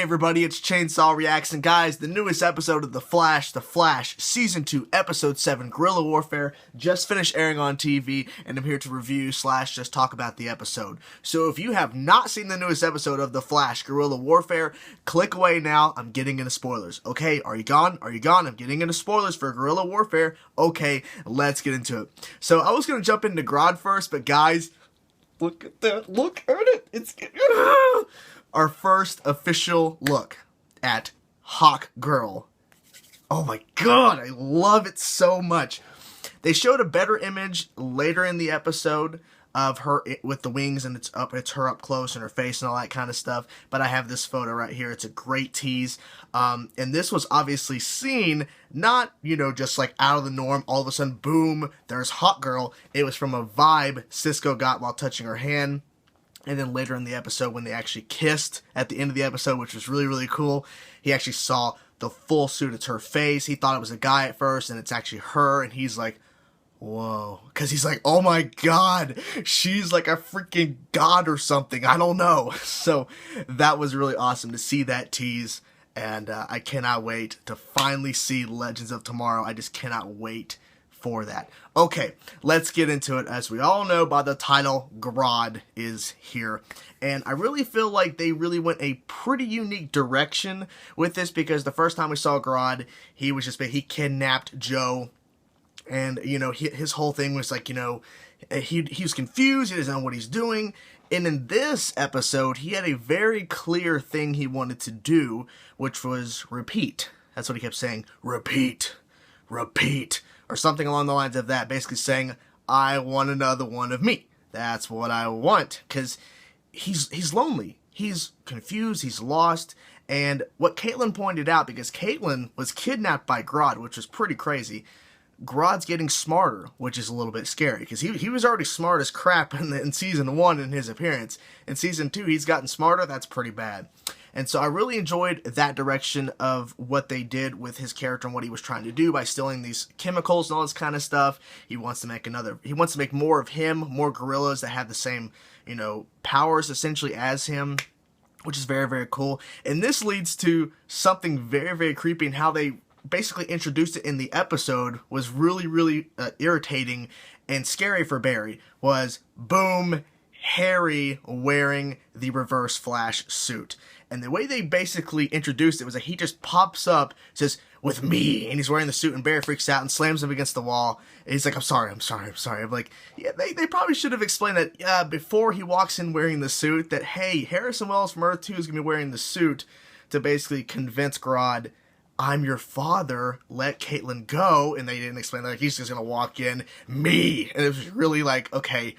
everybody, it's Chainsaw Reacts, and guys, the newest episode of The Flash, Season 2, Episode 7, Guerrilla Warfare, just finished airing on TV, and I'm here to review / just talk about the episode. So if you have not seen the newest episode of The Flash, Guerrilla Warfare, click away now. I'm getting into spoilers. Okay, are you gone? Are you gone? I'm getting into spoilers for Guerrilla Warfare. Okay, let's get into it. So I was going to jump into Grodd first, but guys, look at that. Look at it. It's our first official look at Hawkgirl. Oh my god, I love it so much. They showed a better image later in the episode of her with the wings, and it's her up close and her face and all that kind of stuff. But I have this photo right here. It's a great tease. And this was obviously seen, not, just like out of the norm, all of a sudden, boom, there's Hawkgirl. It was from a vibe Cisco got while touching her hand. And then later in the episode, when they actually kissed at the end of the episode, which was really, really cool, he actually saw the full suit. It's her face. He thought it was a guy at first, and it's actually her. And he's like, whoa. Because he's like, oh my god, she's like a freaking god or something. I don't know. So that was really awesome to see that tease. And I cannot wait to finally see Legends of Tomorrow. I just cannot wait for that. Okay, let's get into it. As we all know by the title, Grodd is here. And I really feel like they really went a pretty unique direction with this, because the first time we saw Grodd, he kidnapped Joe. And, his whole thing was like, he was confused, he doesn't know what he's doing. And in this episode, he had a very clear thing he wanted to do, which was repeat. That's what he kept saying. Repeat. Repeat. Or something along the lines of that, basically saying, I want another one of me. That's what I want. Because he's lonely. He's confused. He's lost. And what Caitlin pointed out, because Caitlin was kidnapped by Grodd, which was pretty crazy, Grodd's getting smarter, which is a little bit scary. Because he was already smart as crap in Season 1 in his appearance. In Season 2, he's gotten smarter. That's pretty bad. And so I really enjoyed that direction of what they did with his character and what he was trying to do by stealing these chemicals and all this kind of stuff. He wants to make more of him, more gorillas that have the same, powers essentially as him, which is very, very cool. And this leads to something very, very creepy, and how they basically introduced it in the episode was really, really irritating and scary for Barry. Was boom, Harry wearing the Reverse Flash suit. And the way they basically introduced it was that he just pops up, says, with me, and he's wearing the suit, and Barry freaks out and slams him against the wall. And he's like, I'm sorry. I'm like, yeah, they probably should have explained that before he walks in wearing the suit, that, hey, Harrison Wells from Earth 2 is going to be wearing the suit to basically convince Grodd, I'm your father, let Caitlin go. And they didn't explain that. Like, he's just going to walk in, me. And it was really like, okay.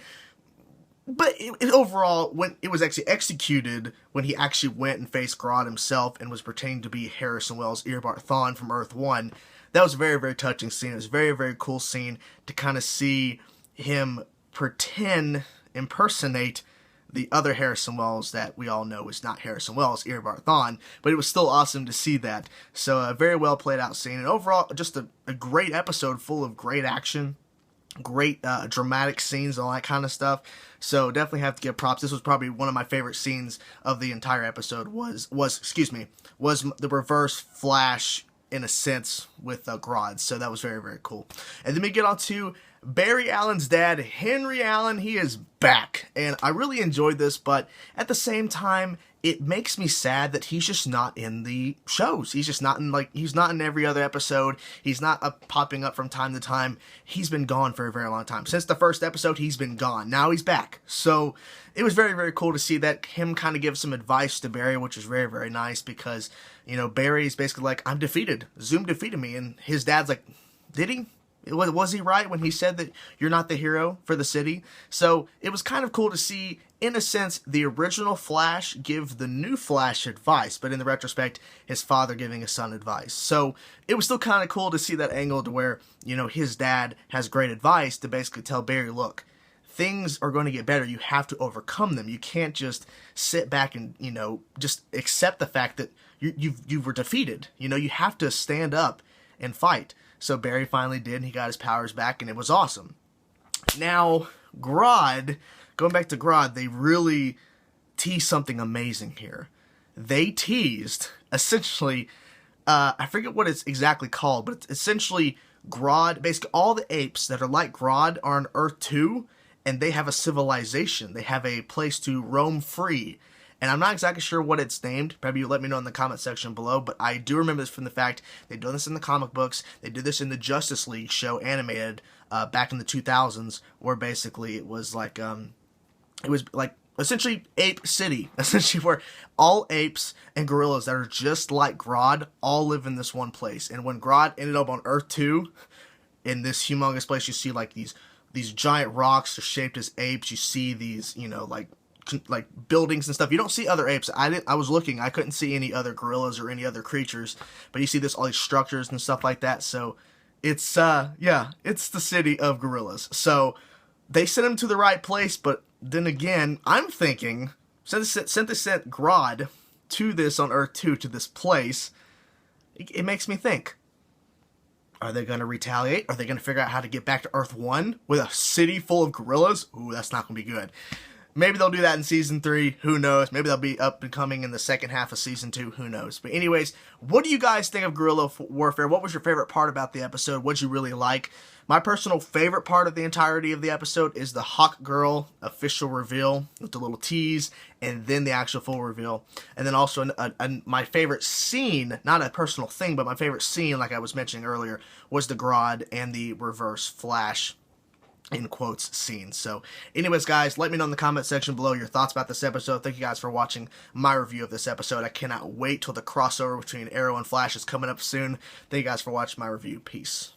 But overall, when it was actually executed, when he actually went and faced Grodd himself and was pretending to be Harrison Wells' Eobard Thawne from Earth 1, that was a very, very touching scene. It was a very, very cool scene to kind of see him impersonate the other Harrison Wells that we all know is not Harrison Wells, Eobard Thawne, but it was still awesome to see that. So a very well played out scene, and overall just a great episode full of great action, great dramatic scenes, all that kind of stuff. So definitely have to give props. This was probably one of my favorite scenes of the entire episode was the Reverse Flash, in a sense, with Grodd. So that was very, very cool. And then we get on to Barry Allen's dad, Henry Allen. He is back, and I really enjoyed this, but at the same time, it makes me sad that he's just not in the shows. He's just not he's not in every other episode. He's not popping up from time to time. He's been gone for a very long time. Since the first episode, he's been gone. Now he's back. So it was very, very cool to see that, him kind of give some advice to Barry, which was very, very nice, because, Barry's basically like, I'm defeated. Zoom defeated me. And his dad's like, did he? Was he right when he said that you're not the hero for the city? So it was kind of cool to see, in a sense, the original Flash give the new Flash advice, but in the retrospect, his father giving his son advice. So it was still kind of cool to see that angle, to where, his dad has great advice to basically tell Barry, look, things are going to get better. You have to overcome them. You can't just sit back and, just accept the fact that you were defeated. You have to stand up and fight. So Barry finally did, and he got his powers back, and it was awesome. Now, Grodd, going back to Grodd, they really tease something amazing here. they teased, essentially, I forget what it's exactly called, but it's essentially Grodd. Basically, all the apes that are like Grodd are on Earth 2, and they have a civilization. They have a place to roam free. And I'm not exactly sure what it's named. Maybe you let me know in the comment section below. But I do remember this from the fact they've done this in the comic books. They did this in the Justice League show animated back in the 2000s, where basically it was like essentially Ape City, essentially where all apes and gorillas that are just like Grodd all live in this one place. And when Grodd ended up on Earth 2, in this humongous place, you see like these giant rocks are shaped as apes. You see these, like buildings and stuff. You don't see other apes. I was looking. I couldn't see any other gorillas or any other creatures. But you see all these structures and stuff like that. So it's it's the city of gorillas. So they sent him to the right place. But then again, I'm thinking since they sent Grodd to this on Earth 2 to this place, it makes me think. Are they going to retaliate? Are they going to figure out how to get back to Earth 1 with a city full of gorillas? Ooh, that's not going to be good. Maybe they'll do that in Season 3. Who knows? Maybe they'll be up and coming in the second half of Season 2. Who knows? But anyways, what do you guys think of Guerrilla Warfare? What was your favorite part about the episode? What did you really like? My personal favorite part of the entirety of the episode is the Hawk Girl official reveal with the little tease and then the actual full reveal. And then also my favorite scene, not a personal thing, but my favorite scene, like I was mentioning earlier, was the Grodd and the Reverse Flash in quotes scene. So anyways, guys, let me know in the comment section below your thoughts about this episode. Thank you guys for watching my review of this episode. I cannot wait till the crossover between Arrow and Flash is coming up soon. Thank you guys for watching my review. Peace.